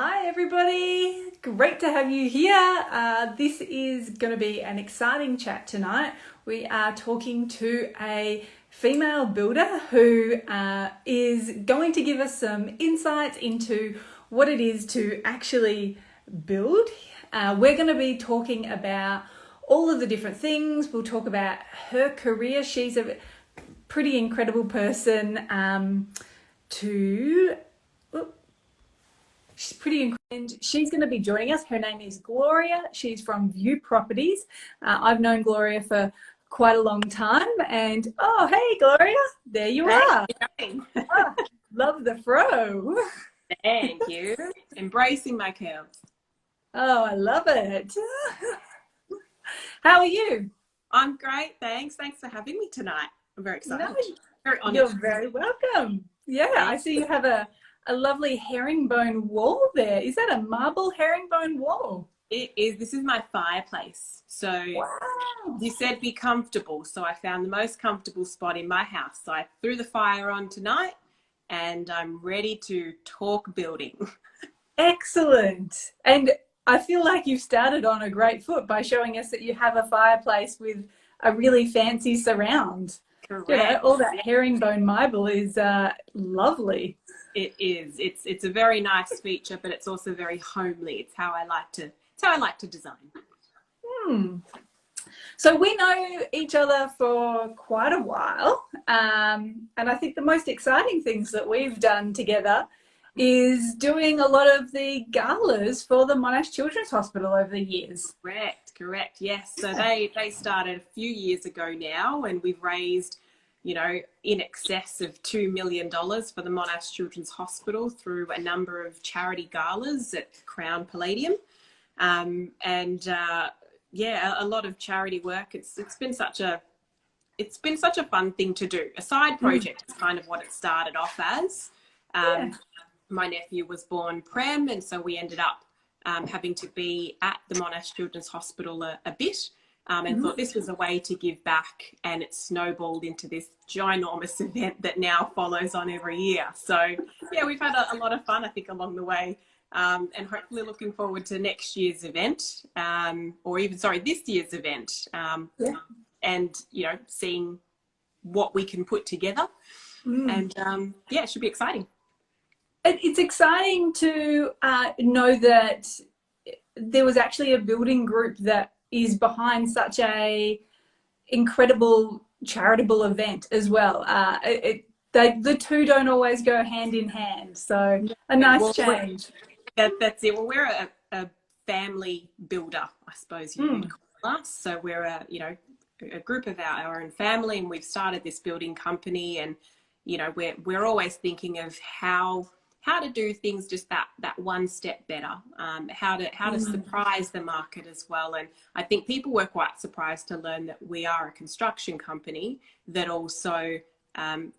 Hi everybody, great to have you here. This is going to be an exciting chat tonight. We are talking to a female builder who is going to give us some insights into what it is to actually build. We're going to be talking about all of the different things. We'll talk about her career. She's a pretty incredible person She's pretty incredible. She's going to be joining us. Her name is Gloria. She's from View Properties. I've known Gloria for quite a long time. And oh, hey, Gloria, there you are. Oh, love the fro. Thank you. Embracing my curves. Oh, I love it. How are you? I'm great. Thanks. Thanks for having me tonight. I'm very excited. No, Very honored. you're very welcome. Yeah, I see you have a lovely herringbone wall there. Is that a marble herringbone wall? It is. This is my fireplace. So Wow. you said be comfortable. So I found the most comfortable spot in my house. So I threw the fire on tonight and I'm ready to talk building. Excellent. And I feel like you've started on a great foot by showing us that you have a fireplace with a really fancy surround. Correct. You know, all that herringbone marble is lovely. It is. It's a very nice feature, but it's also very homely. It's how I like to design. So we know each other for quite a while, and I think the most exciting things that we've done together is doing a lot of the galas for the Monash Children's Hospital over the years. Correct. Yes. So they started a few years ago now, and we've raised, in excess of $2 million for the Monash Children's Hospital through a number of charity galas at Crown Palladium. A lot of charity work. It's been such a fun thing to do. A side project is kind of what it started off as. My nephew was born prem, and so we ended up having to be at the Monash Children's Hospital a bit. And thought this was a way to give back, and it snowballed into this ginormous event that now follows on every year. So yeah, we've had a lot of fun, I think, along the way, and hopefully looking forward to next year's event, this year's event, and seeing what we can put together, and it should be exciting. It's exciting to know that there was actually a building group that is behind such a incredible charitable event as well. The two don't always go hand in hand, so a nice change. That's it. Well, we're a family builder, I suppose you would call us. So we're a group of our own family, and we've started this building company, and we're always thinking of how to do things just that one step better, how to surprise the market as well. And I think people were quite surprised to learn that we are a construction company that also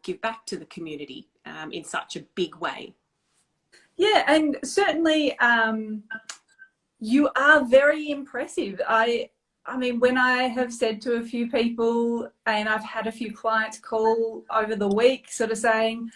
give back to the community in such a big way. Yeah, and certainly you are very impressive. I mean, when I have said to a few people, and I've had a few clients call over the week sort of saying,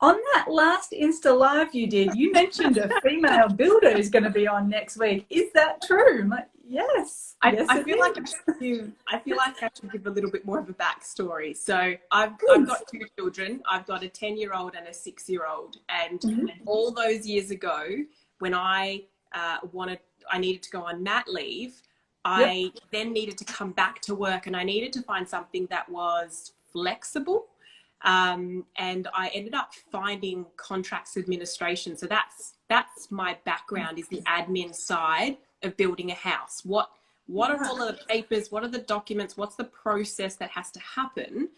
on that last Insta Live you did, you mentioned a female builder is going to be on next week. Is that true? I'm like, yes. I feel like I should give a little bit more of a backstory. So I've got two children. I've got a 10-year-old and a 6-year-old. And all those years ago, when I needed to go on mat leave, I then needed to come back to work, and I needed to find something that was flexible. And I ended up finding contracts administration. So that's my background, is the admin side of building a house. What are all of the papers? What are the documents? What's the process that has to happen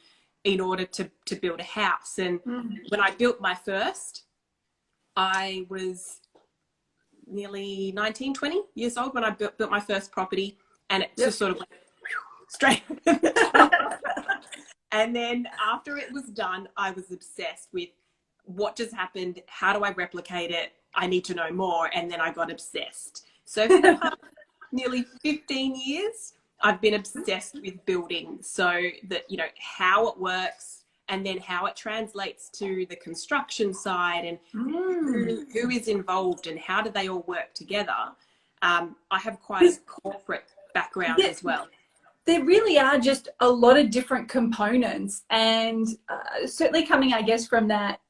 in order to build a house? And when I built my first, I was nearly 19, 20 years old when I built my first property, and it just sort of went straight. And then after it was done, I was obsessed with what just happened. How do I replicate it? I need to know more. And then I got obsessed. So for the past nearly 15 years, I've been obsessed with building, so that, how it works, and then how it translates to the construction side, and who is involved and how do they all work together. I have quite a corporate background as well. There really are just a lot of different components, and certainly coming, I guess, from that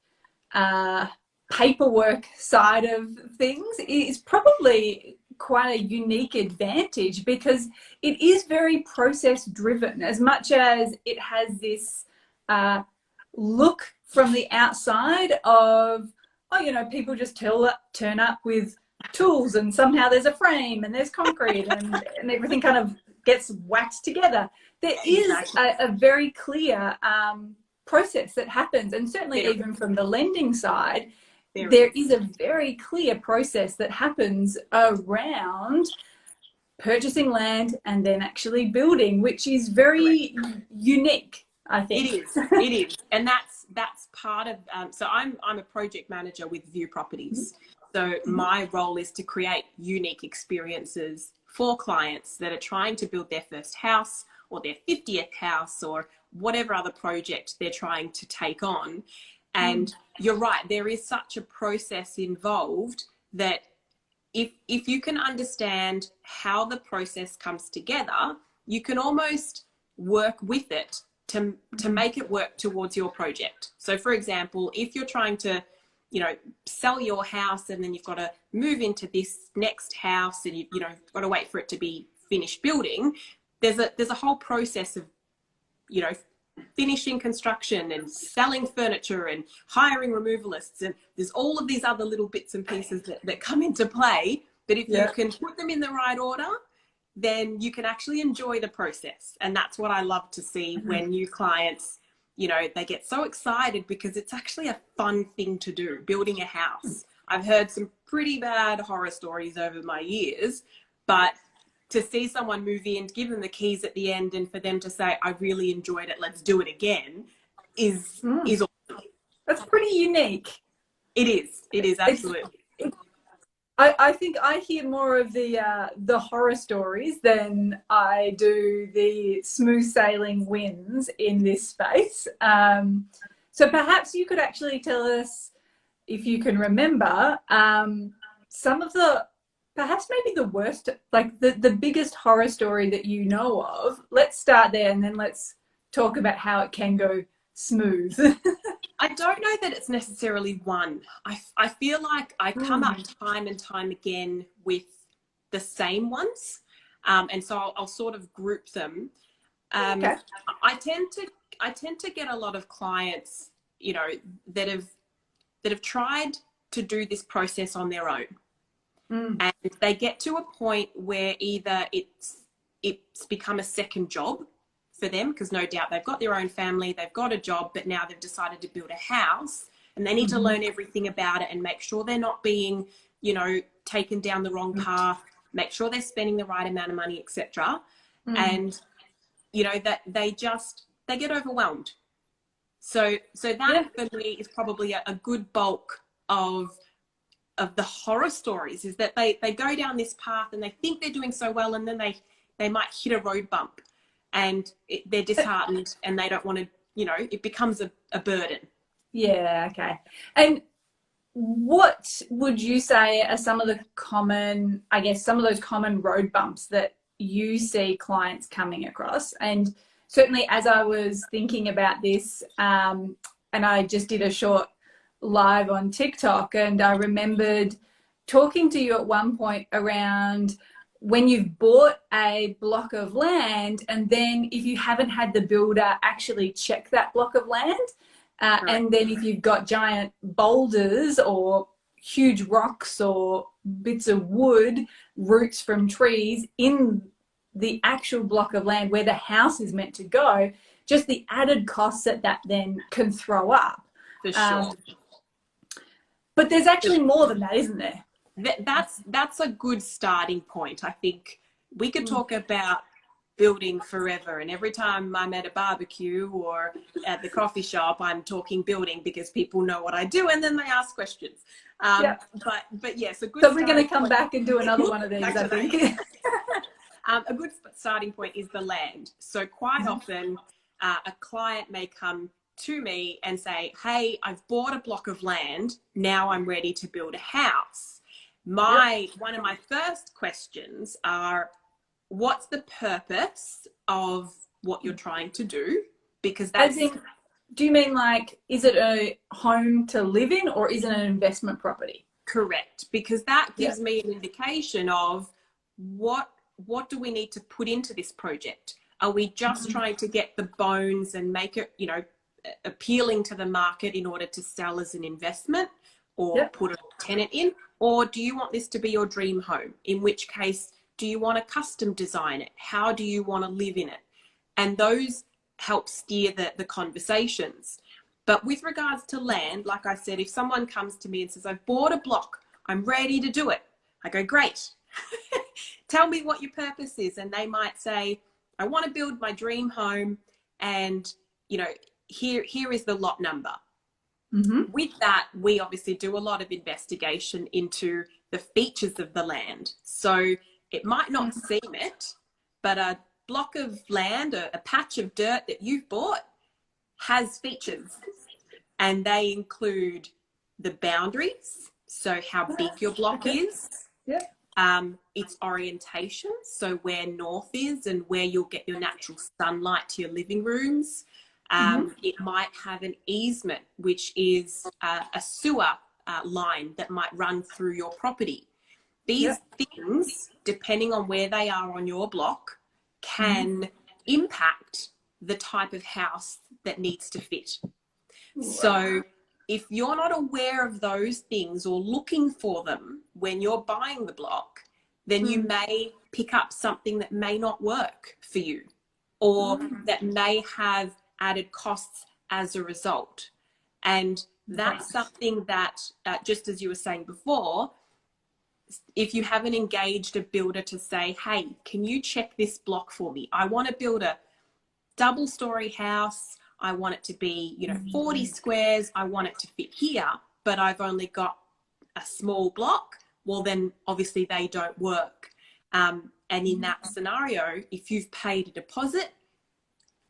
paperwork side of things is probably quite a unique advantage, because it is very process driven, as much as it has this look from the outside of, oh, you know, people just turn up with tools and somehow there's a frame and there's concrete and everything kind of gets waxed together. There is a very clear process that happens, and certainly even from the lending side, there is a very clear process that happens around purchasing land and then actually building, which is very unique, I think. It is. And that's part of, so I'm a project manager with View Properties. So my role is to create unique experiences for clients that are trying to build their first house or their 50th house or whatever other project they're trying to take on. And you're right, there is such a process involved that if you can understand how the process comes together, you can almost work with it to make it work towards your project. So for example, if you're trying to, you know, sell your house and then you've got to move into this next house and you've got to wait for it to be finished building, there's a whole process of, you know, finishing construction and selling furniture and hiring removalists, and there's all of these other little bits and pieces that come into play. But if you can put them in the right order, then you can actually enjoy the process. And that's what I love to see when new clients, you know, they get so excited because it's actually a fun thing to do, building a house. I've heard some pretty bad horror stories over my years, but to see someone move in, give them the keys at the end, and for them to say, I really enjoyed it, let's do it again, is awesome. That's pretty unique. It is absolutely. I think I hear more of the horror stories than I do the smooth sailing wins in this space. So perhaps you could actually tell us, if you can remember, some of the, perhaps maybe the worst, like the biggest horror story that you know of. Let's start there and then let's talk about how it can go smooth. I don't know that it's necessarily one. I feel like I come up time and time again with the same ones. And so I'll sort of group them. Okay. I tend to get a lot of clients, you know, that have tried to do this process on their own. And they get to a point where either it's become a second job for them, because no doubt they've got their own family, they've got a job, but now they've decided to build a house and they need to learn everything about it and make sure they're not being, you know, taken down the wrong path, make sure they're spending the right amount of money, etc. And, you know, that they get overwhelmed. So that for me is probably a good bulk of the horror stories, is that they go down this path and they think they're doing so well, and then they might hit a road bump and they're disheartened and they don't want to, you know, it becomes a burden. Yeah, okay. And what would you say are some of the common, I guess, some of those common road bumps that you see clients coming across? And certainly as I was thinking about this, and I just did a short live on TikTok, and I remembered talking to you at one point around when you've bought a block of land, and then if you haven't had the builder actually check that block of land, and then if you've got giant boulders or huge rocks or bits of wood, roots from trees in the actual block of land where the house is meant to go, just the added costs that then can throw up. For sure. But there's actually more than that, isn't there? That's a good starting point. I think we could talk about building forever, and every time I'm at a barbecue or at the coffee shop, I'm talking building because people know what I do and then they ask questions. But yes, a good. So we're going to come back and do another one of these, I think. A good starting point is the land. So quite often a client may come to me and say, hey, I've bought a block of land, now I'm ready to build a house, one of my first questions are, what's the purpose of what you're trying to do? Because that's... do you mean like, is it a home to live in, or is it an investment property? Correct, because that gives me an indication of what do we need to put into this project. Are we just trying to get the bones and make it, you know, appealing to the market in order to sell as an investment, or put a tenant in? Or do you want this to be your dream home? In which case, do you want to custom design it? How do you want to live in it? And those help steer the conversations. But with regards to land, like I said, if someone comes to me and says, I've bought a block, I'm ready to do it, I go, great. Tell me what your purpose is. And they might say, I want to build my dream home, and, you know, here is the lot number. With that, we obviously do a lot of investigation into the features of the land. So it might not seem it, but a block of land, a patch of dirt that you've bought has features, and they include the boundaries, so how big your block is, its orientation, so where north is and where you'll get your natural sunlight to your living rooms. It might have an easement, which is a sewer line that might run through your property. These things, depending on where they are on your block, can impact the type of house that needs to fit. So if you're not aware of those things or looking for them when you're buying the block, then you may pick up something that may not work for you, or that may have added costs as a result. And that's something that, just as you were saying before, if you haven't engaged a builder to say, hey, can you check this block for me? I want to build a double-story house. I want it to be, you know, 40 squares. I want it to fit here, but I've only got a small block. Well, then obviously they don't work. And in that scenario, if you've paid a deposit,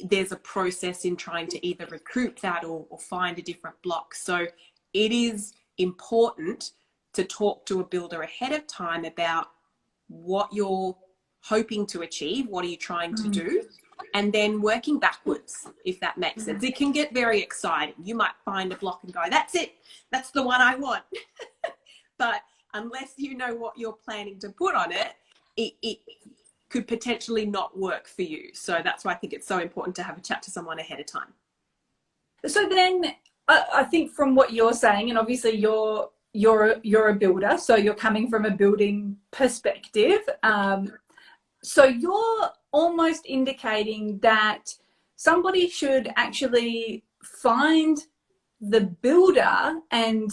there's a process in trying to either recoup that or find a different block. So it is important to talk to a builder ahead of time about what you're hoping to achieve, what are you trying to do, and then working backwards, if that makes sense. It can get very exciting. You might find a block and go, that's it, that's the one I want. But unless you know what you're planning to put on it, it could potentially not work for you. So that's why I think it's so important to have a chat to someone ahead of time. So then I think from what you're saying, and obviously you're a builder, so you're coming from a building perspective. So you're almost indicating that somebody should actually find the builder and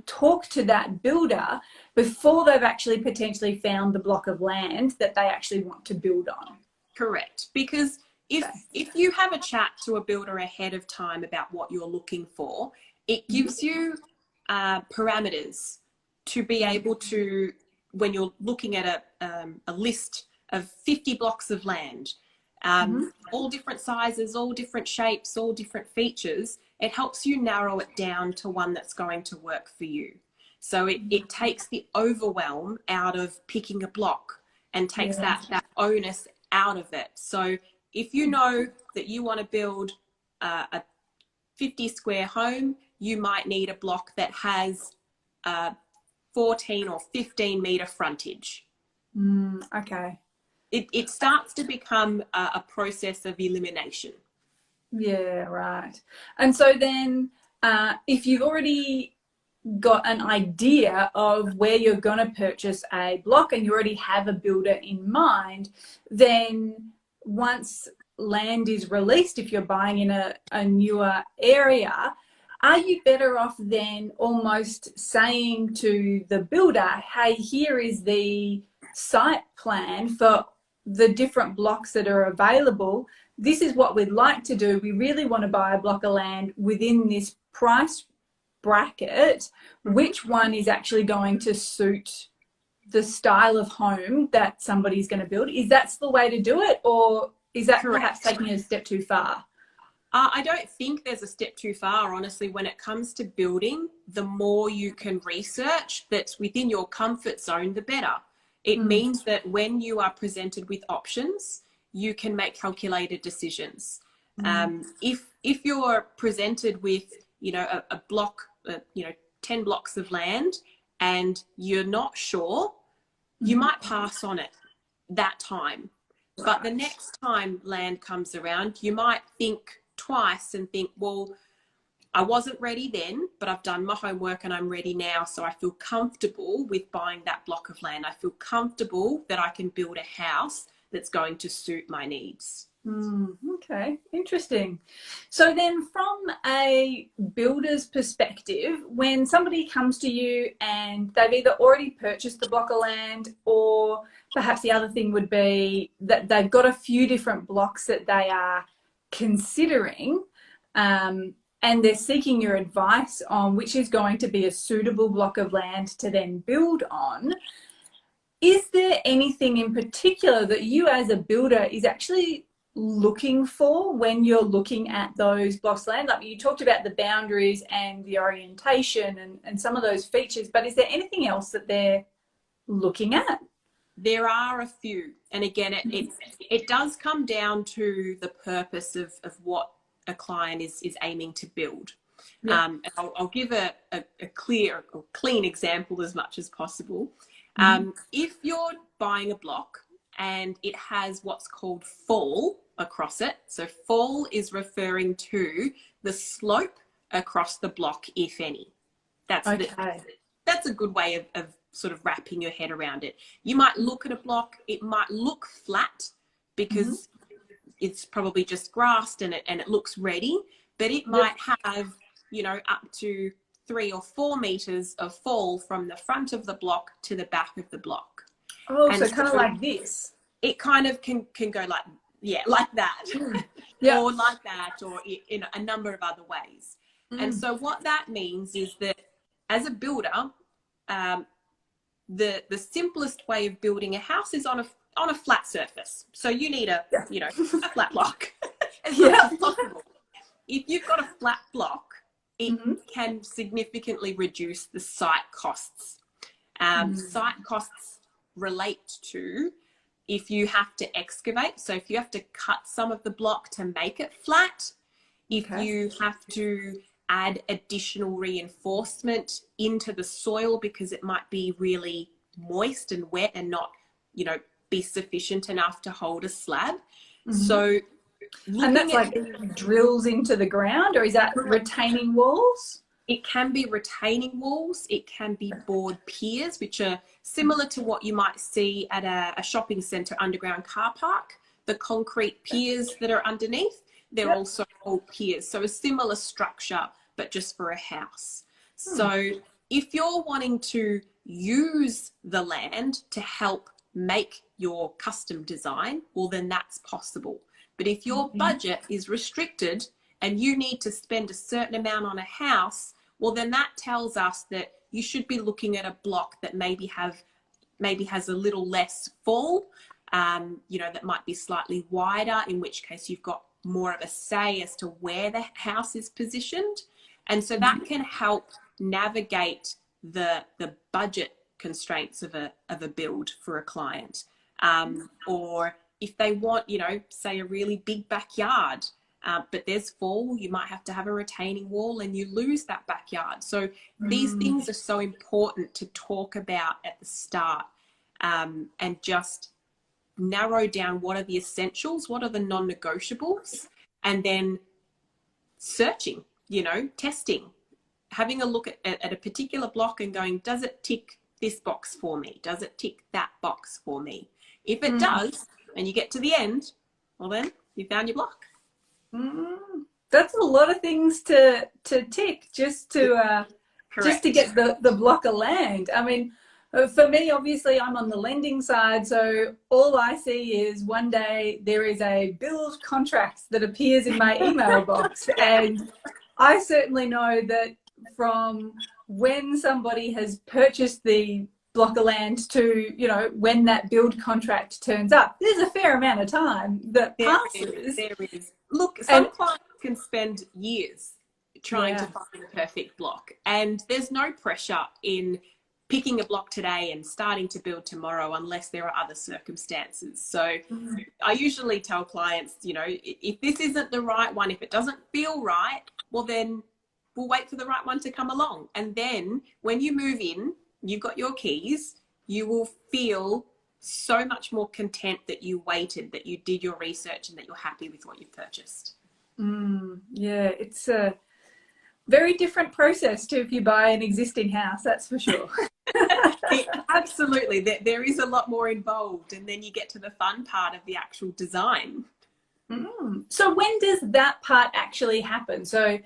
talk to that builder before they've actually potentially found the block of land that they actually want to build on. Correct. Because if you have a chat to a builder ahead of time about what you're looking for, it gives you parameters to be able to, when you're looking at a list of 50 blocks of land, all different sizes, all different shapes, all different features, it helps you narrow it down to one that's going to work for you. So it takes the overwhelm out of picking a block and takes that onus out of it. So if you know that you want to build a 50 square home, you might need a block that has 14 or 15 meter frontage. Okay. It starts to become a process of elimination. Yeah, right. And so then if you've already got an idea of where you're going to purchase a block and you already have a builder in mind, then once land is released, if you're buying in a newer area, are you better off then almost saying to the builder, hey, here is the site plan for the different blocks that are available. This is what we'd like to do. We really want to buy a block of land within this price bracket. Which one is actually going to suit the style of home that somebody's going to build? Is that the way to do it, or is that perhaps taking it a step too far? I don't think there's a step too far, honestly. When it comes to building, the more you can research that's within your comfort zone, the better. It means that when you are presented with options, you can make calculated decisions. If you're presented with, you know, a block, you know, 10 blocks of land, and you're not sure, you might pass on it that time. Right. But the next time land comes around, you might think twice and think, well, I wasn't ready then, but I've done my homework and I'm ready now. So I feel comfortable with buying that block of land. I feel comfortable that I can build a house that's going to suit my needs. Okay, interesting. So then from a builder's perspective, when somebody comes to you and they've either already purchased the block of land, or perhaps the other thing would be that they've got a few different blocks that they are considering, and they're seeking your advice on which is going to be a suitable block of land to then build on, is there anything in particular that you as a builder is actually looking for when you're looking at those blocks of land? Like you talked about the boundaries and the orientation and some of those features, but is there anything else that they're looking at? There are a few, and again, it does come down to the purpose of what a client is aiming to build. Yeah. I'll give a clear or clean example as much as possible. If you're buying a block and it has what's called fall across it, so fall is referring to the slope across the block, if any. That's okay. That's a good way of sort of wrapping your head around it. You might look at a block, it might look flat because it's probably just grassed and it looks ready, but it might have, you know, up to 3 or 4 meters of fall from the front of the block to the back of the block. Oh, and so kind of like this. It kind of can go like, yeah, like that, yeah. Or like that, or in a number of other ways. And so what that means is that as a builder, the simplest way of building a house is on a flat surface. So you need a flat block as much as possible. If you've got a flat block, it can significantly reduce the site costs. Site costs relate to if you have to excavate, so if you have to cut some of the block to make it flat, if you have to add additional reinforcement into the soil because it might be really moist and wet and not, you know, be sufficient enough to hold a slab. So and that's like drills into the ground, or is that retaining walls? It can be retaining walls. It can be board piers, which are similar to what you might see at a shopping centre underground car park. The concrete piers that are underneath, they're also called piers. So a similar structure, but just for a house. So if you're wanting to use the land to help make your custom design, well, then that's possible. But if your budget is restricted and you need to spend a certain amount on a house, well, then that tells us that you should be looking at a block that maybe has a little less fall, you know, that might be slightly wider, in which case you've got more of a say as to where the house is positioned. And so that can help navigate the budget constraints of a build for a client. Or if they want, you know, say a really big backyard, but there's fall, you might have to have a retaining wall and you lose that backyard. So these things are so important to talk about at the start, and just narrow down what are the essentials, what are the non-negotiables, and then searching, you know, testing, having a look at a particular block and going, does it tick this box for me? Does it tick that box for me? If it does, and you get to the end, well then you found your block. That's a lot of things to tick just to get the block of land. I mean, for me, obviously, I'm on the lending side, so all I see is one day there is a build contract that appears in my email box, and I certainly know that from when somebody has purchased the block of land to, you know, when that build contract turns up, there's a fair amount of time that passes. There is. Look, some clients can spend years trying to find the perfect block, and there's no pressure in picking a block today and starting to build tomorrow unless there are other circumstances. So I usually tell clients, you know, if this isn't the right one, if it doesn't feel right, well, then we'll wait for the right one to come along. And then when you move in, you've got your keys, you will feel so much more content that you waited, that you did your research, and that you're happy with what you've purchased. Yeah, it's a very different process to if you buy an existing house, that's for sure. Absolutely. There is a lot more involved, and then you get to the fun part of the actual design. So when does that part actually happen? So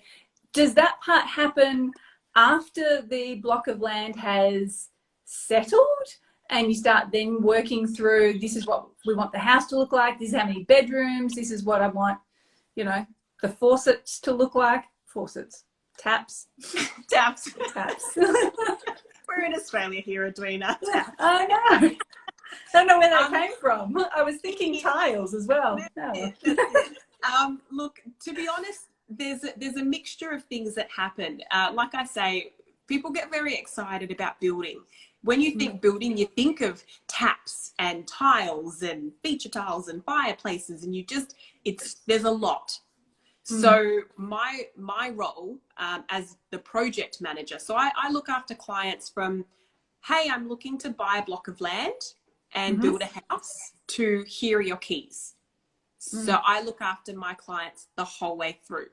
does that part happen after the block of land has settled and you start then working through, this is what we want the house to look like, this is how many bedrooms, this is what I want, you know, the faucets to look like? Faucets. Taps. Taps. Taps. We're in Australia here, Edwena. I know. I don't know where that came from. I was thinking tiles as well. Look, to be honest, there's a mixture of things that happen. Like I say, people get very excited about building. When you think building, you think of taps and tiles and feature tiles and fireplaces, and there's a lot. So my role as the project manager, so I look after clients from, hey, I'm looking to buy a block of land and build a house, to here are your keys. So I look after my clients the whole way through.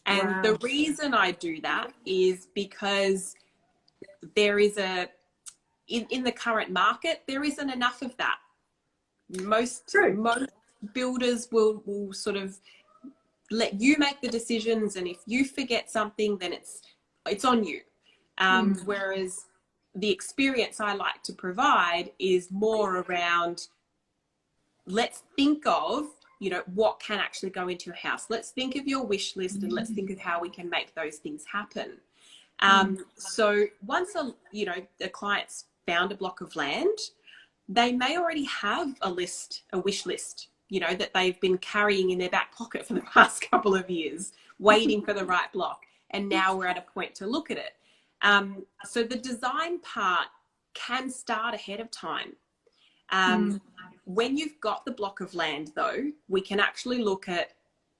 And the reason I do that is because there is in the current market, there isn't enough of that. Most builders will sort of let you make the decisions, and if you forget something, then it's on you. Whereas the experience I like to provide is more around, let's think of, you know, what can actually go into your house. Let's think of your wish list, and let's think of how we can make those things happen. So once the client's found a block of land, they may already have a wish list, you know, that they've been carrying in their back pocket for the past couple of years, waiting for the right block. And now we're at a point to look at it. So the design part can start ahead of time. When you've got the block of land, though, we can actually look at,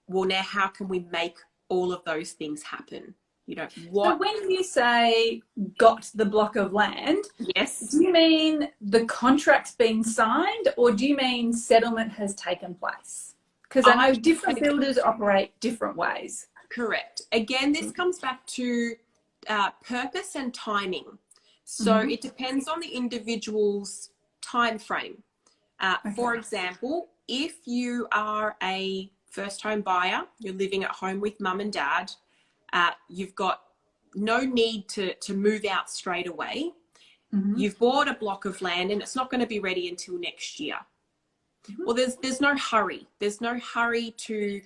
well, now how can we make all of those things happen? You know, So when you say got the block of land, yes, do you mean the contract's been signed, or do you mean settlement has taken place? Because I know different builders operate different ways. Correct. Again, this comes back to purpose and timing. So it depends on the individual's time frame. For example, if you are a first home buyer, you're living at home with mum and dad, you've got no need to move out straight away. You've bought a block of land and it's not going to be ready until next year. Well, there's no hurry. There's no hurry to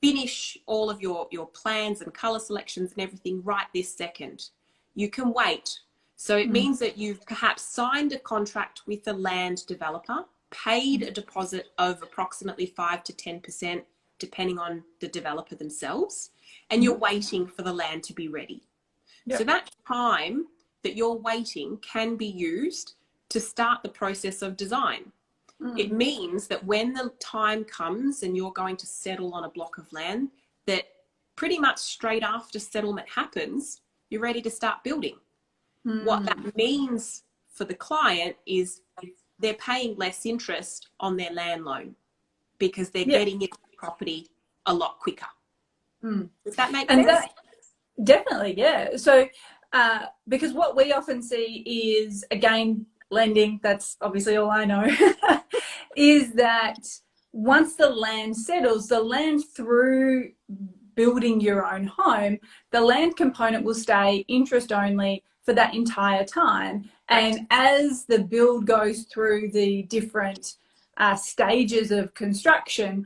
finish all of your plans and color selections and everything right this second. You can wait. So it means that you've perhaps signed a contract with a land developer, paid a deposit of approximately 5 to 10%, depending on the developer themselves, and you're waiting for the land to be ready. So that time that you're waiting can be used to start the process of design. It means that when the time comes and you're going to settle on a block of land, that pretty much straight after settlement happens, you're ready to start building. What that means for the client is they're paying less interest on their land loan because they're getting into the property a lot quicker. Does that make sense? Definitely, yeah. So because what we often see is, again, lending, that's obviously all I know, is that once the land settles, the land through building your own home, the land component will stay interest only for that entire time. And as the build goes through the different stages of construction,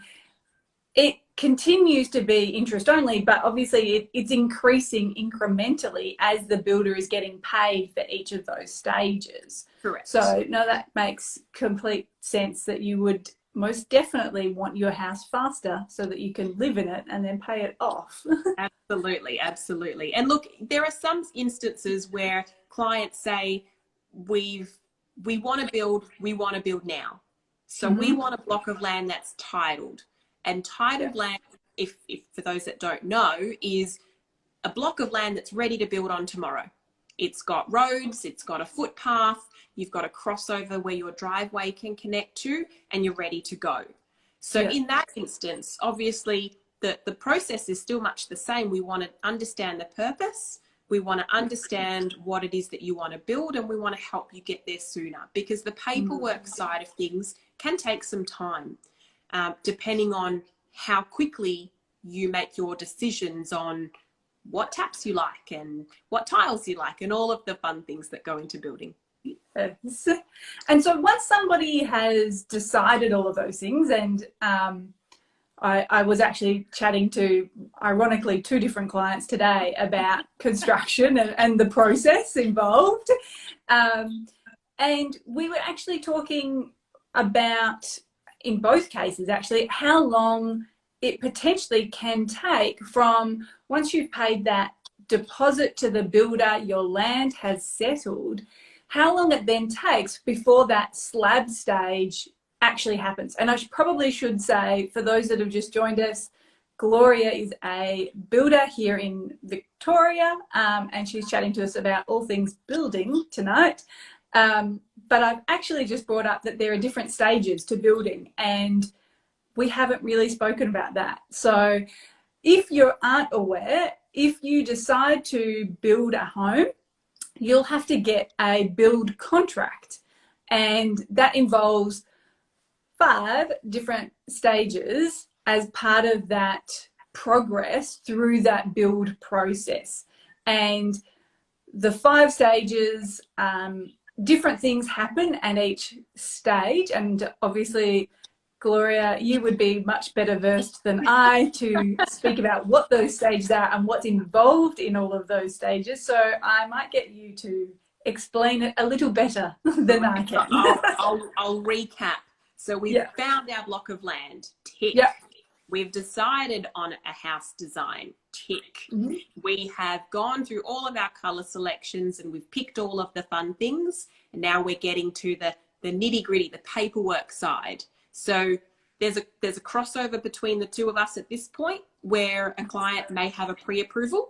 it continues to be interest only, but obviously it's increasing incrementally as the builder is getting paid for each of those stages. Correct. So no, that makes complete sense that you would most definitely want your house faster so that you can live in it and then pay it off. Absolutely, absolutely. And look, there are some instances where clients say, we want to build now. So we want a block of land that's titled. And titled land, if for those that don't know, is a block of land that's ready to build on tomorrow. It's got roads, it's got a footpath, you've got a crossover where your driveway can connect to, and you're ready to go. So in that instance, obviously the process is still much the same. We want to understand the purpose. We want to understand what it is that you want to build, and we want to help you get there sooner, because the paperwork side of things can take some time, depending on how quickly you make your decisions on what taps you like and what tiles you like and all of the fun things that go into building. Yes. And so once somebody has decided all of those things, and I was actually chatting to, ironically, 2 different clients today about construction and the process involved. And we were actually talking about, in both cases actually, how long it potentially can take from once you've paid that deposit to the builder, your land has settled, how long it then takes before that slab stage actually happens. And I probably should say, for those that have just joined us, Gloria is a builder here in Victoria, and she's chatting to us about all things building tonight. But I've actually just brought up that there are different stages to building, and we haven't really spoken about that. So if you aren't aware, if you decide to build a home, you'll have to get a build contract, and that involves 5 different stages as part of that progress through that build process. And the 5 stages, different things happen at each stage, and obviously Gloria, you would be much better versed than I to speak about what those stages are and what's involved in all of those stages. So I might get you to explain it a little better than I can. I'll recap. So we've found our block of land, tick. We've decided on a house design, tick. We have gone through all of our colour selections and we've picked all of the fun things. And now we're getting to the nitty gritty, the paperwork side. So there's a crossover between the 2 of us at this point, where a client may have a pre-approval.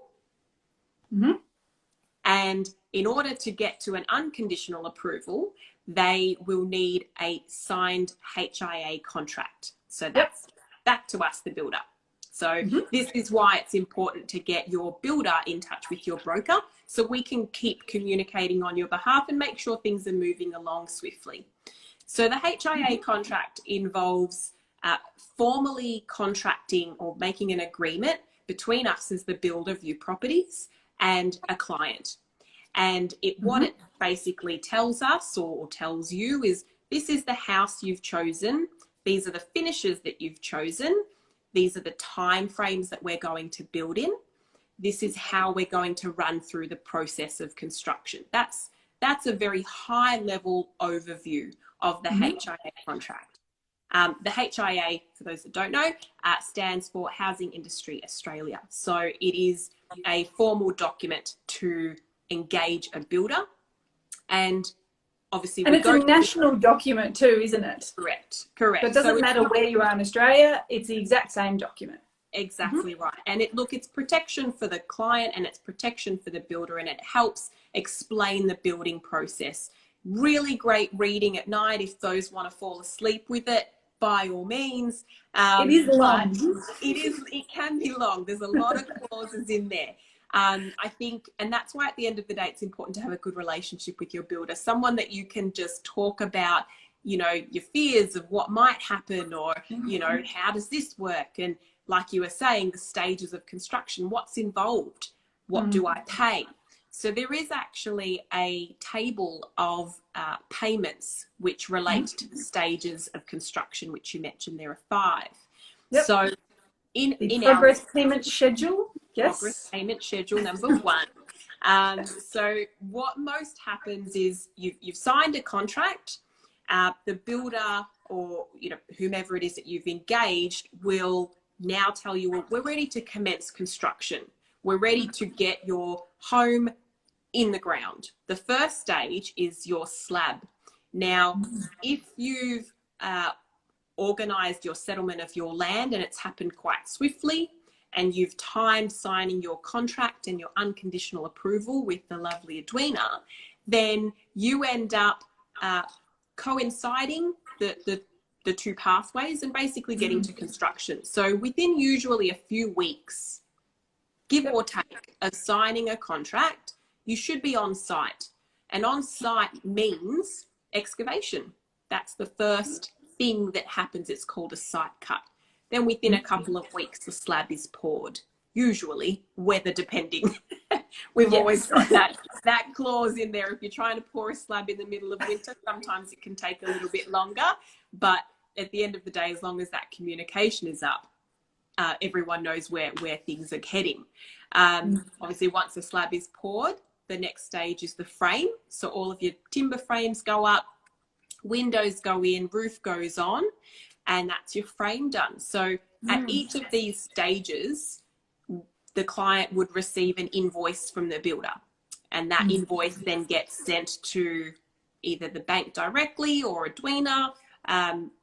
And in order to get to an unconditional approval, they will need a signed HIA contract. So that's back to us, the builder. So this is why it's important to get your builder in touch with your broker, so we can keep communicating on your behalf and make sure things are moving along swiftly. So the HIA contract involves formally contracting or making an agreement between us as the builder of your properties and a client. And what it basically tells us or tells you is, this is the house you've chosen. These are the finishes that you've chosen. These are the time frames that we're going to build in. This is how we're going to run through the process of construction. That's a very high level overview of the HIA contract. The HIA, for those that don't know, stands for Housing Industry Australia. So it is a formal document to engage a builder, and obviously it's a national document too, isn't it? Correct. But it doesn't matter where you are in Australia, it's the exact same document. Exactly right. And it's protection for the client and it's protection for the builder, and it helps explain the building process. Really great reading at night if those want to fall asleep with it, by all means. It is long. It can be long. There's a lot of clauses in there. I think, and that's why at the end of the day, it's important to have a good relationship with your builder, someone that you can just talk about, your fears of what might happen, or, how does this work? And like you were saying, the stages of construction, what's involved? What do I pay? So there is actually a table of payments which relate to the stages of construction, which you mentioned there are 5. So in progress payment schedule, progress payment schedule number 1. So what most happens is you've signed a contract. The builder or, you know, whomever it is that you've engaged will now tell you, well, we're ready to commence construction. We're ready to get your home in the ground. The first stage is your slab. Now, if you've organised your settlement of your land and it's happened quite swiftly, and you've timed signing your contract and your unconditional approval with the lovely Edwena, then you end up coinciding the two pathways and basically getting to construction. So within usually a few weeks, give or take, of signing a contract, you should be on site. And on site means excavation. That's the first thing that happens. It's called a site cut. Then within a couple of weeks, the slab is poured, usually weather depending. We've always got that clause in there. If you're trying to pour a slab in the middle of winter, sometimes it can take a little bit longer. But at the end of the day, as long as that communication is up, everyone knows where things are heading. Obviously, once the slab is poured, the next stage is the frame. So all of your timber frames go up, windows go in, roof goes on, and that's your frame done. So at each of these stages, the client would receive an invoice from the builder, and that invoice then gets sent to either the bank directly or Edwena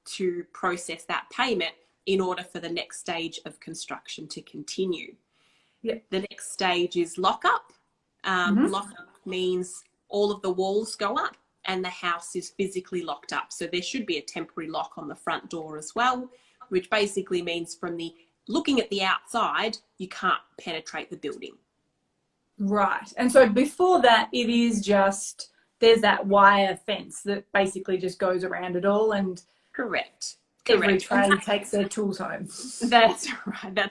to process that payment in order for the next stage of construction to continue. The next stage is lockup. Lockup means all of the walls go up and the house is physically locked up. So there should be a temporary lock on the front door as well, which basically means from looking at the outside, you can't penetrate the building. Right. And so before that, it is just, there's that wire fence that basically just goes around it all, and Correct. every trade takes their tools home. That's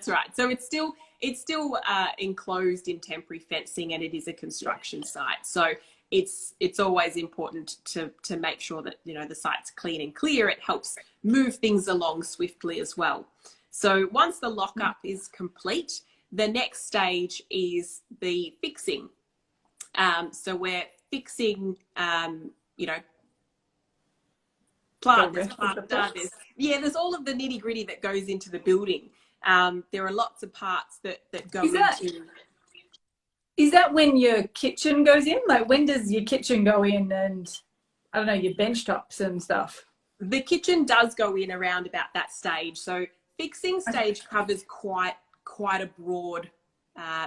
right. So it's still enclosed in temporary fencing, and it is a construction site. So it's always important to make sure that, you know, the site's clean and clear. It helps move things along swiftly as well. So once the lockup is complete, the next stage is the fixing. So we're fixing, you know, there's there's all of the nitty gritty that goes into the building. There are lots of parts that go into. Is that when your kitchen goes in? Like, when does your kitchen go in, and I don't know, your bench tops and stuff? The kitchen does go in around about that stage. So fixing stage covers quite a broad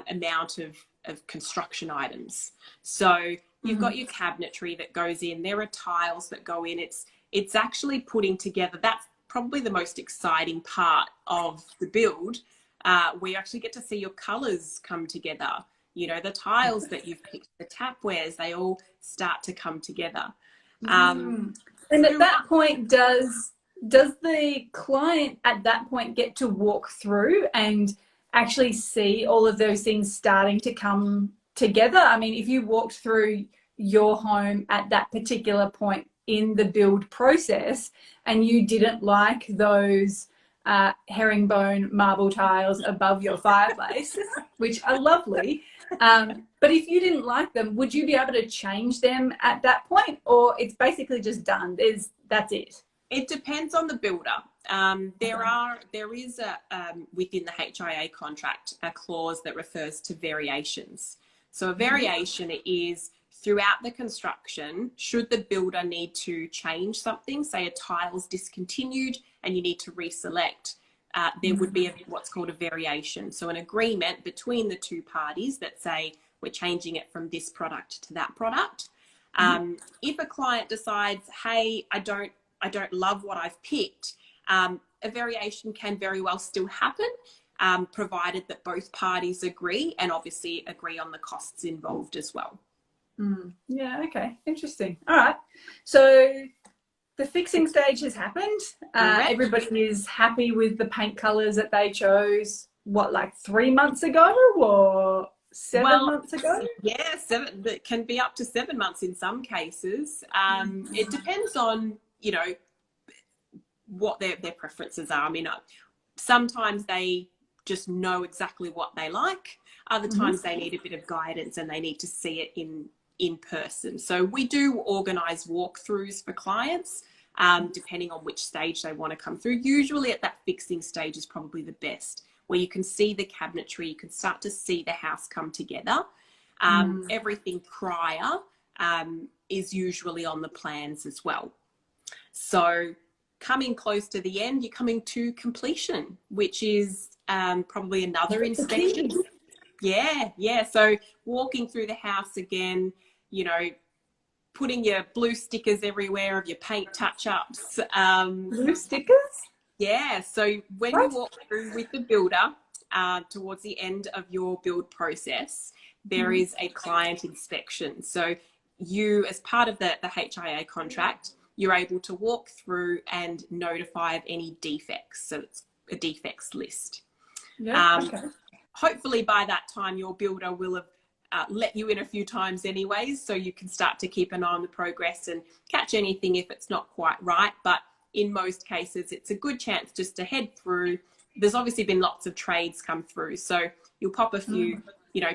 amount of construction items. So you've got your cabinetry that goes in. There are tiles that go in. It's actually putting together. That's probably the most exciting part of the build, where you actually get to see your colours come together. You know, the tiles that you've picked, the tapwares, they all start to come together. And at that point, does the client at that point get to walk through and actually see all of those things starting to come together? I mean, if you walked through your home at that particular point in the build process and you didn't like those herringbone marble tiles above your fireplace, which are lovely, but if you didn't like them, would you be able to change them at that point, or it's basically just done? That's it? It depends on the builder. There is within the HIA contract a clause that refers to variations. So a variation is throughout the construction, should the builder need to change something, say a tile's discontinued and you need to reselect, there would be what's called a variation. So an agreement between the two parties that say we're changing it from this product to that product. If a client decides, hey, I don't love what I've picked, a variation can very well still happen, provided that both parties agree, and obviously agree on the costs involved as well. Yeah, okay, interesting. All right, so the fixing stage has happened. Everybody is happy with the paint colours that they chose, what, like 3 months ago or 7 months ago? Yeah, that can be up to 7 months in some cases. It depends on, you know, what their preferences are. I mean, sometimes they just know exactly what they like. Other times they need a bit of guidance and they need to see it in person. So we do organise walkthroughs for clients. depending on which stage they want to come through. Usually at that fixing stage is probably the best, where you can see the cabinetry, you can start to see the house come together. Everything prior is usually on the plans as well. So coming close to the end, you're coming to completion, which is probably another inspection. Yeah. So walking through the house again, you know, putting your blue stickers everywhere of your paint touch-ups. Blue stickers? Yeah. So when you walk through with the builder towards the end of your build process, there is a client inspection. So you, as part of the HIA contract, you're able to walk through and notify of any defects. So it's a defects list. Hopefully by that time, your builder will have let you in a few times anyways, so you can start to keep an eye on the progress and catch anything if it's not quite right. But in most cases, it's a good chance just to head through. There's obviously been lots of trades come through, so you'll pop a few, you know,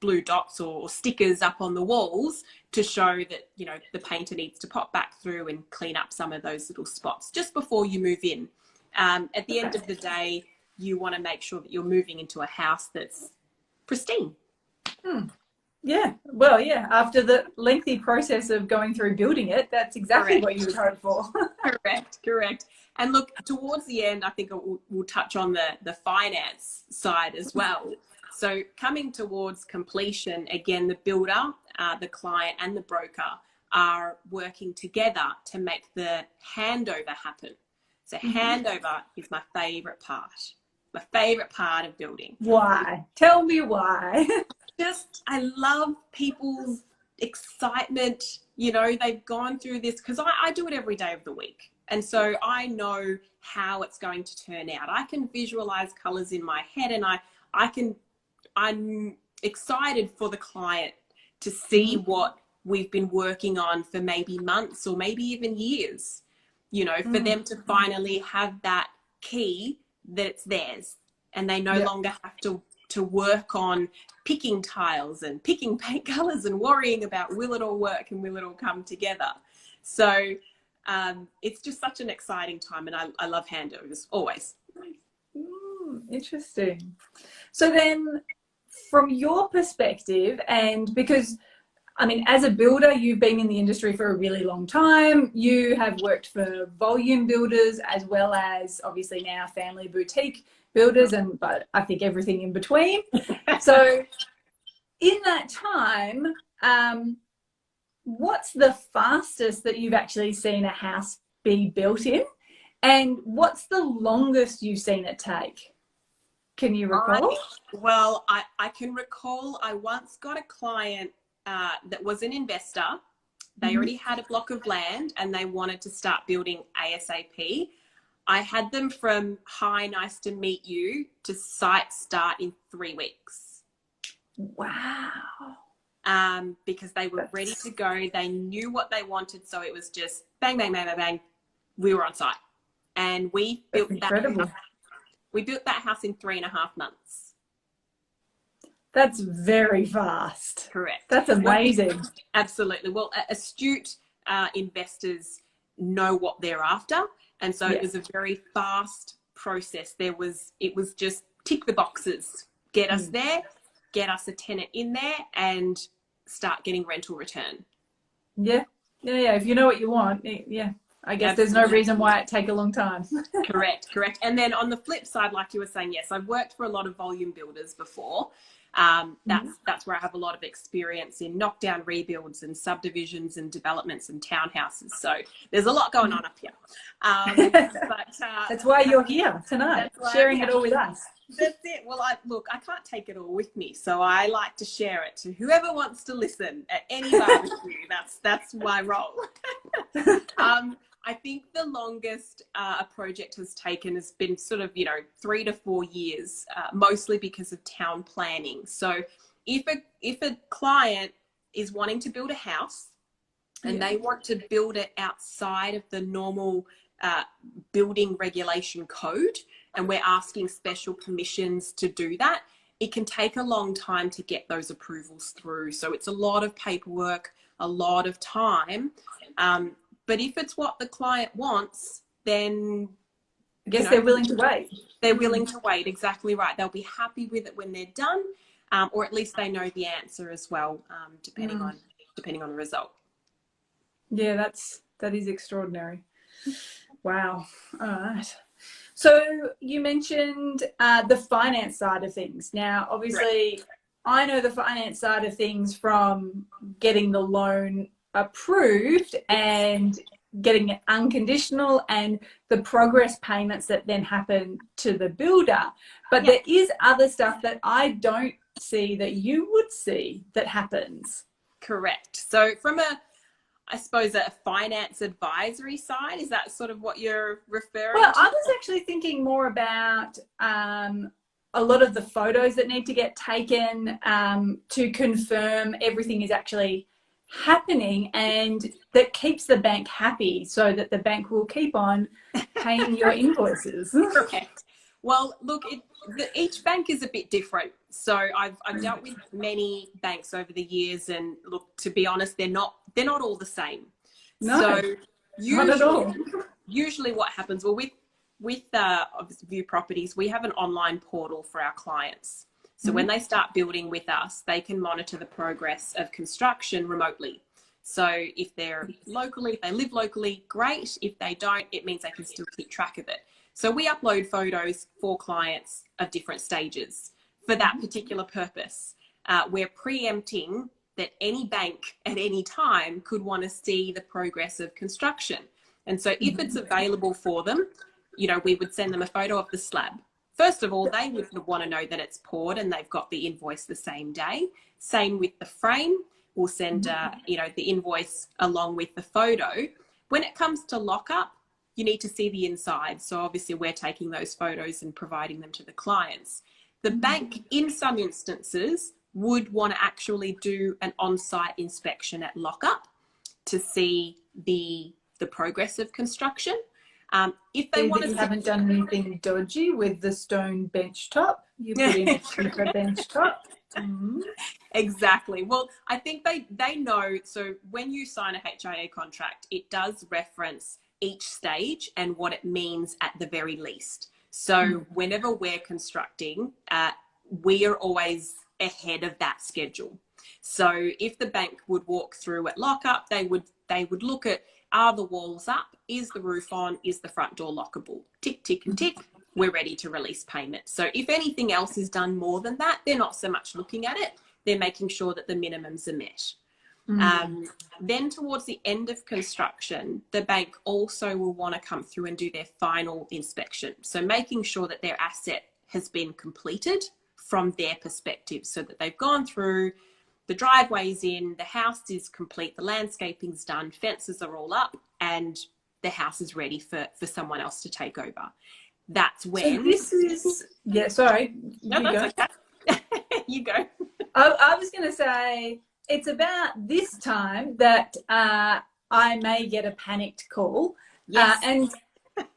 blue dots or stickers up on the walls to show that, you know, the painter needs to pop back through and clean up some of those little spots just before you move in. At the end of the day, you want to make sure that you're moving into a house that's pristine. Yeah, well, yeah, after the lengthy process of going through building it, that's exactly what you would hope for. Correct. And look, towards the end, I think we'll touch on the finance side as well. So coming towards completion, again, the builder, the client and the broker are working together to make the handover happen. So handover is my favourite part. My favourite part of building. Why? Tell me why. I love people's excitement. You know, they've gone through this, because I do it every day of the week. And so I know how it's going to turn out. I can visualize colours in my head, and I'm excited for the client to see what we've been working on for maybe months or maybe even years, you know, for them to finally have that key that it's theirs, and they no longer have to work on picking tiles and picking paint colors and worrying about will it all work and will it all come together. So it's just such an exciting time, and I love handovers always. Interesting. So then from your perspective, and because I mean, as a builder, you've been in the industry for a really long time. You have worked for volume builders as well as obviously now family boutique builders, but I think everything in between. So in that time, what's the fastest that you've actually seen a house be built in? And what's the longest you've seen it take? Can you recall? I can recall I once got a client that was an investor. They already had a block of land and they wanted to start building ASAP. I had them from hi, nice to meet you to site start in 3 weeks. Wow. Because they were ready to go. They knew what they wanted. So it was just bang, bang, bang, bang, bang. We were on site, and we built that. We built that house in 3.5 months. That's very fast. Correct. That's amazing. Absolutely. Well, astute investors know what they're after. And so it was a very fast process. It was just tick the boxes, get us there, get us a tenant in there, and start getting rental return. Yeah. If you know what you want, I guess there's no reason why it take a long time. Correct. And then on the flip side, like you were saying, yes, I've worked for a lot of volume builders before. That's where I have a lot of experience in knockdown rebuilds and subdivisions and developments and townhouses. So there's a lot going on up here. That's why you're here tonight, sharing it all with us. That's it. Well, I can't take it all with me, so I like to share it to whoever wants to listen at any barbecue. That's my role. I think the longest a project has taken has been sort of 3 to 4 years, mostly because of town planning. So if a client is wanting to build a house and they want to build it outside of the normal building regulation code, and we're asking special permissions to do that, it can take a long time to get those approvals through. So it's a lot of paperwork, a lot of time. But if it's what the client wants, then I guess they're willing to wait. They're willing to wait, exactly right. They'll be happy with it when they're done, or at least they know the answer as well, depending on the result. Yeah, that is extraordinary. Wow. All right. So you mentioned the finance side of things. Now, obviously, I know the finance side of things from getting the loan approved and getting it unconditional and the progress payments that then happen to the builder. But there is other stuff that I don't see that you would see that happens. Correct. So from I suppose a finance advisory side, is that sort of what you're referring to? I was actually thinking more about a lot of the photos that need to get taken to confirm everything is actually happening, and that keeps the bank happy so that the bank will keep on paying your invoices. Correct. Well, look, each bank is a bit different. So I've dealt with many banks over the years, and look, to be honest, they're not all the same. No, so not at all. Usually what happens, well, with View Properties, we have an online portal for our clients. So when they start building with us, they can monitor the progress of construction remotely. So if they're locally, if they live locally, great. If they don't, it means they can still keep track of it. So we upload photos for clients of different stages for that particular purpose. We're preempting that any bank at any time could want to see the progress of construction. And so if it's available for them, we would send them a photo of the slab. First of all, they would want to know that it's poured and they've got the invoice the same day. Same with the frame. We'll send, the invoice along with the photo. When it comes to lockup, you need to see the inside. So obviously we're taking those photos and providing them to the clients. The bank, in some instances, would want to actually do an on-site inspection at lockup to see the progress of construction. If they want to, you haven't done anything dodgy with the stone bench top, you put in a cheaper bench top. Exactly. Well, I think they know. So when you sign a HIA contract, it does reference each stage and what it means at the very least. So whenever we're constructing, we are always ahead of that schedule. So if the bank would walk through at lockup, they would look at, are the walls up? Is the roof on? Is the front door lockable? Tick, tick, and tick. We're ready to release payment. So if anything else is done more than that, they're not so much looking at it. They're making sure that the minimums are met. Then towards the end of construction, the bank also will want to come through and do their final inspection. So making sure that their asset has been completed from their perspective, so that they've gone through, the driveway's in, the house is complete, the landscaping's done, fences are all up, and the house is ready for someone else to take over. That's when... So this is... Yeah, sorry. No, that's okay. You go. I was going to say, it's about this time that I may get a panicked call. Yes. And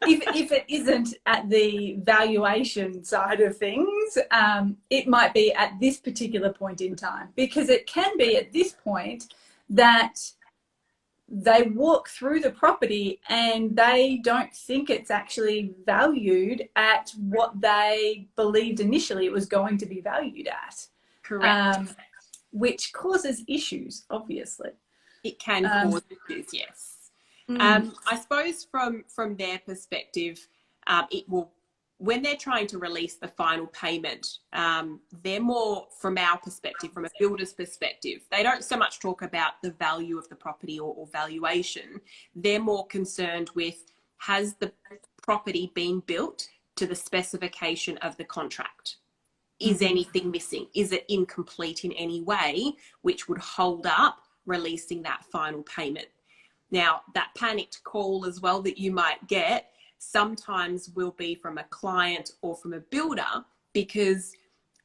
if it isn't at the valuation side of things, it might be at this particular point in time, because it can be at this point that they walk through the property and they don't think it's actually valued at what they believed initially it was going to be valued at. Correct. Which causes issues, obviously. It can cause issues, yes. I suppose from their perspective, it will, when they're trying to release the final payment, they're more, from our perspective, from a builder's perspective, they don't so much talk about the value of the property or valuation. They're more concerned with, has the property been built to the specification of the contract? Is anything missing? Is it incomplete in any way, which would hold up releasing that final payment? Now, that panicked call as well that you might get sometimes will be from a client or from a builder, because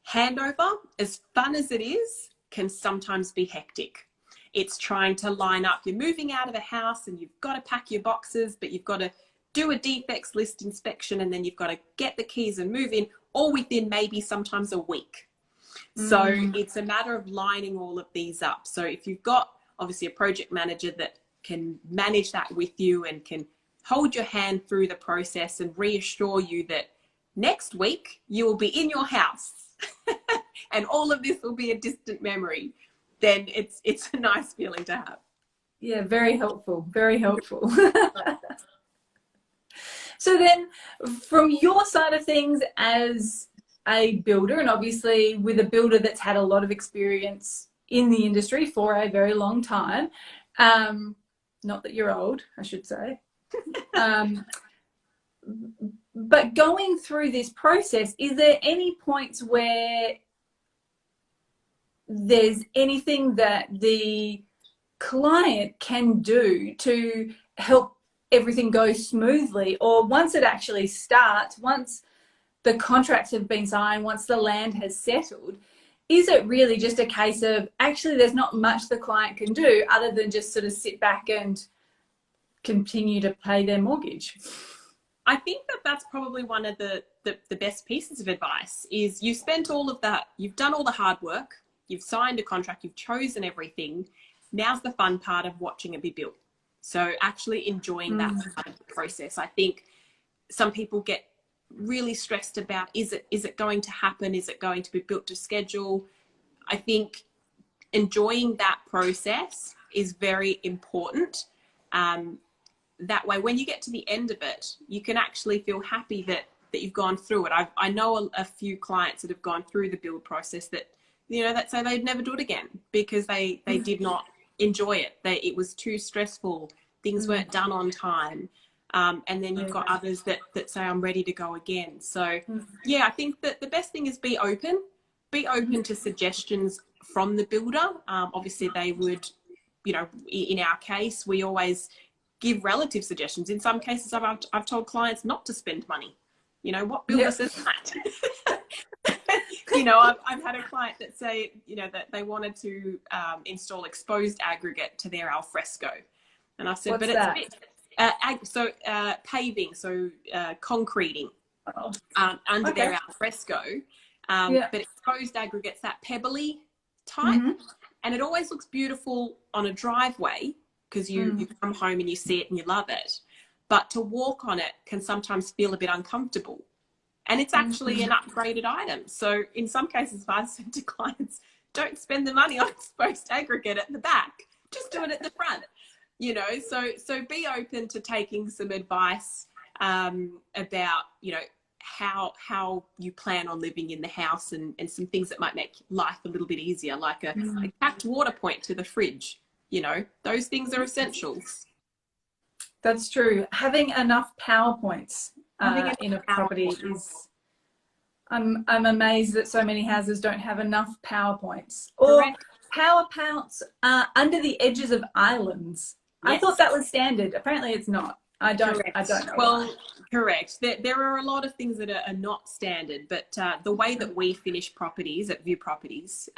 handover, as fun as it is, can sometimes be hectic. It's trying to line up. You're moving out of a house and you've got to pack your boxes, but you've got to do a defects list inspection, and then you've got to get the keys and move in, all within maybe sometimes a week. So it's a matter of lining all of these up. So if you've got obviously a project manager that can manage that with you and can hold your hand through the process and reassure you that next week you will be in your house and all of this will be a distant memory, then it's a nice feeling to have. Yeah, very helpful, very helpful. So then from your side of things as a builder, and obviously with a builder that's had a lot of experience in the industry for a very long time, not that you're old, I should say, but going through this process, is there any points where there's anything that the client can do to help everything go smoothly, or once it actually starts, once the contracts have been signed, once the land has settled, is it really just a case of actually there's not much the client can do other than just sort of sit back and continue to pay their mortgage? I think that that's probably one of the best pieces of advice is you've spent all of that, you've done all the hard work, you've signed a contract, you've chosen everything. Now's the fun part of watching it be built. So actually enjoying that part of the process. I think some people get really stressed about, is it going to happen? Is it going to be built to schedule? I think enjoying that process is very important. That way, when you get to the end of it, you can actually feel happy that you've gone through it. I know a few clients that have gone through the build process that, you know, that say they'd never do it again because they did not enjoy it. It was too stressful. Things weren't done on time. And then you've got others that say, I'm ready to go again. So yeah, I think that the best thing is be open to suggestions from the builder. Obviously they would, you know, in our case, we always give relative suggestions. In some cases, I've told clients not to spend money. You know, what builder says that? You know, I've had a client that say, you know, that they wanted to install exposed aggregate to their alfresco. And I said, what's but that? It's paving, concreting under their alfresco. But exposed aggregate's that pebbly type. And it always looks beautiful on a driveway because you come home and you see it and you love it. But to walk on it can sometimes feel a bit uncomfortable. And it's actually an upgraded item. So in some cases, I've said to clients, don't spend the money on exposed aggregate at the back. Just do it at the front. You know, so be open to taking some advice about, you know, how you plan on living in the house and some things that might make life a little bit easier, like a capped water point to the fridge. You know, those things are essentials. That's true. Having enough PowerPoints in a property is, I'm amazed that so many houses don't have enough PowerPoints or PowerPoints under the edges of islands. Yes. I thought that was standard. Apparently it's not. I don't know. Well, correct. There are a lot of things that are not standard, but the way that we finish properties at View Properties,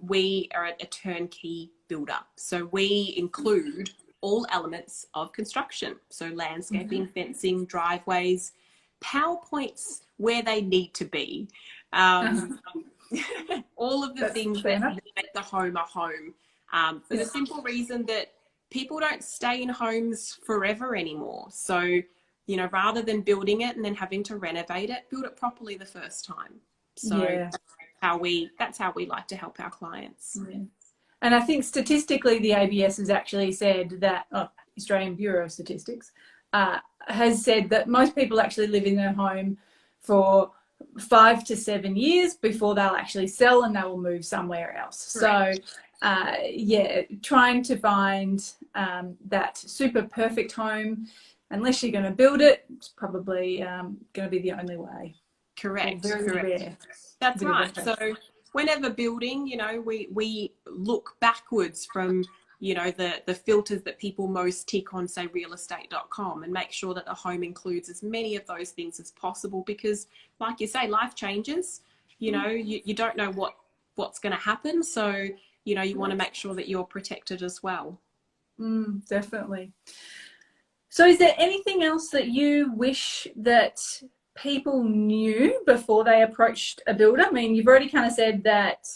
we are a turnkey builder. So we include all elements of construction. So landscaping, fencing, driveways, PowerPoints where they need to be. All of the things that make the home a home. For the simple reason that people don't stay in homes forever anymore. So, you know, rather than building it and then having to renovate it, build it properly the first time. So that's how we like to help our clients. Yeah. And I think statistically, the ABS has actually said that, Australian Bureau of Statistics has said that most people actually live in their home for 5 to 7 years before they'll actually sell and they will move somewhere else. Correct. So trying to find that super perfect home, unless you're going to build it, it's probably going to be the only way. Correct. Very rare. That's right. So whenever building, you know, we look backwards from, you know, the filters that people most tick on, say, realestate.com, and make sure that the home includes as many of those things as possible, because like you say, life changes. You know, you don't know what's going to happen. So, you know, you want to make sure that you're protected as well. Definitely. So is there anything else that you wish that people knew before they approached a builder? I mean, you've already kind of said that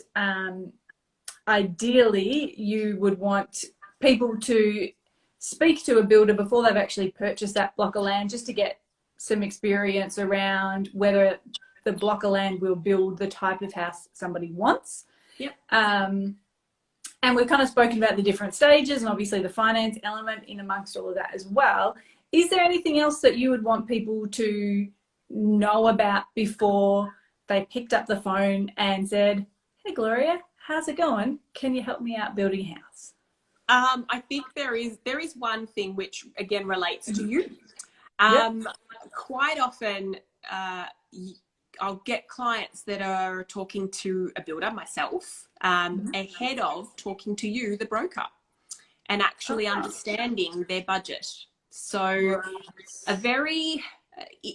ideally you would want people to speak to a builder before they've actually purchased that block of land, just to get some experience around whether the block of land will build the type of house somebody wants. Yep. And we've kind of spoken about the different stages and obviously the finance element in amongst all of that as well. Is there anything else that you would want people to know about before they picked up the phone and said, hey, Gloria, how's it going? Can you help me out building a house? I think there is one thing which, again, relates to you. Quite often, I'll get clients that are talking to a builder, myself, ahead of talking to you, the broker, and actually understanding their budget. So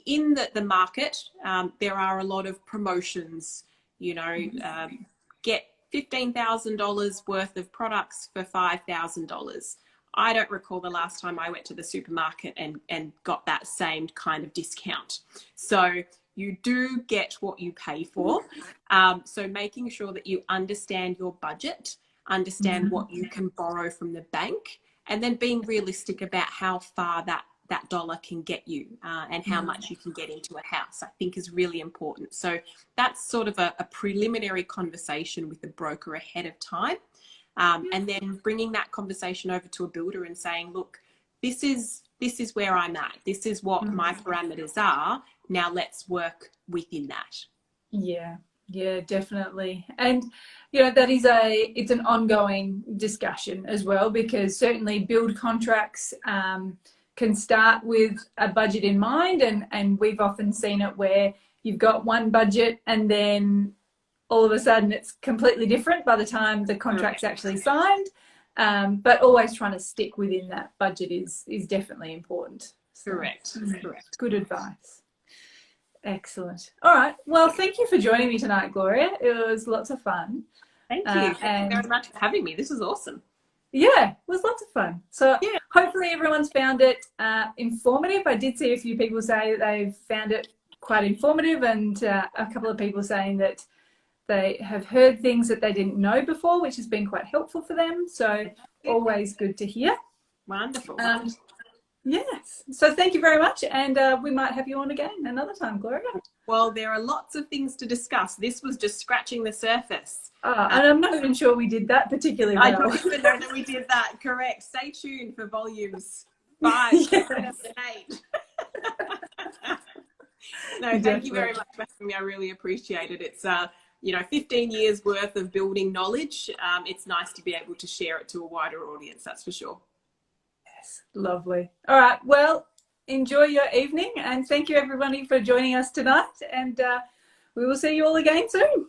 in the market, there are a lot of promotions, you know, get $15,000 worth of products for $5,000. I don't recall the last time I went to the supermarket and got that same kind of discount. So you do get what you pay for. So making sure that you understand your budget, understand what you can borrow from the bank, and then being realistic about how far that dollar can get you and how much you can get into a house, I think is really important. So that's sort of a preliminary conversation with the broker ahead of time. And then bringing that conversation over to a builder and saying, look, this is where I'm at. This is what my parameters are. Now let's work within that. Yeah, definitely. And, you know, it's an ongoing discussion as well, because certainly build contracts can start with a budget in mind. And we've often seen it where you've got one budget and then all of a sudden it's completely different by the time the contract's actually signed. But always trying to stick within that budget is definitely important. So, Correct. Good advice. Excellent. All right. Well, thank you for joining me tonight, Gloria. It was lots of fun. Thank you. Thank you very much for having me. This was awesome. Yeah, it was lots of fun. So hopefully everyone's found it informative. I did see a few people say that they've found it quite informative, and a couple of people saying that they have heard things that they didn't know before, which has been quite helpful for them. So always good to hear. Wonderful. Yes. So thank you very much. And we might have you on again another time, Gloria. Well, there are lots of things to discuss. This was just scratching the surface. And I'm not even sure we did that particularly well. I don't even know that we did that. Correct. Stay tuned for volumes 5, 7, and 8. No, thank you very much for having me. I really appreciate it. It's 15 years worth of building knowledge. It's nice to be able to share it to a wider audience, that's for sure. Yes, lovely. All right, well, enjoy your evening, and thank you everybody for joining us tonight, and we will see you all again soon.